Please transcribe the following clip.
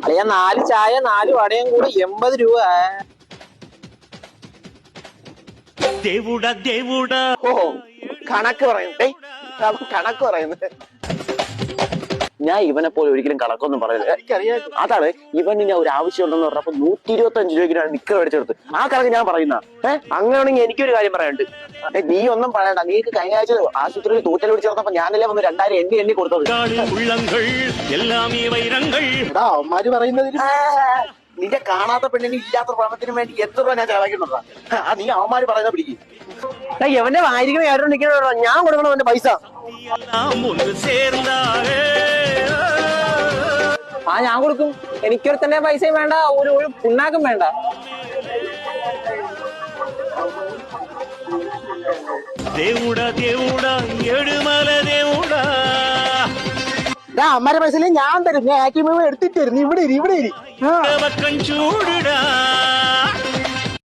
അളിയ 4 ചായ 4 വടയും കൂടെ 80 രൂപ. ഓ കണക്ക് പറയുന്നു, കണക്ക് പറയുന്നത്. ഞാൻ ഇവനെ പോലെ ഒരിക്കലും കണക്കൊന്നും പറയുന്നത്. അതാണ് ഇവന് ഞാൻ ഒരു ആവശ്യം ഉണ്ടെന്ന് പറഞ്ഞപ്പോ 125 രൂപയ്ക്ക് നിക്കർ മേടിച്ചെടുത്ത്. ആ കണക്ക് ഞാൻ പറയുന്ന. അങ്ങനെയാണെങ്കിൽ എനിക്കൊരു കാര്യം പറയാനുണ്ട്. നീ ഒന്നും പറയണ്ട. നീക്ക് കഴിഞ്ഞ ആഴ്ച ആശുപത്രിയിൽ തൂറ്റൽ പിടിച്ച് ചേർത്തപ്പോ ഞാനല്ലേ വന്ന് 2000 എണ്ണി കൊടുത്തത്. അവന്മാര് പറയുന്നതിന് നിന്റെ കാണാത്ത പെണ്ണിന് ഇല്ലാത്ത പണത്തിന് വേണ്ടി എത്ര രൂപ ഞാൻ ചെലവാക്കിയിട്ടുണ്ടാ? നീ അവന്മാര് പറയുന്ന പിടിക്കും. എവന്റെ വായിരിക്കണ ആരും നിൽക്കണോ? ഞാൻ കൊടുക്കണം അവന്റെ പൈസ. ഞാൻ കൊടുക്കും. എനിക്കൊരുത്തന്റെ പൈസയും വേണ്ട, ഒരു പുണ്ണാക്കും വേണ്ട. അമ്മരെ പൈസ ഞാൻ തരും. ഞാൻ ആക്റ്റീവ് എടുത്തിട്ട് തരും. ഇവിടെ ഇരി. ചൂടിടാ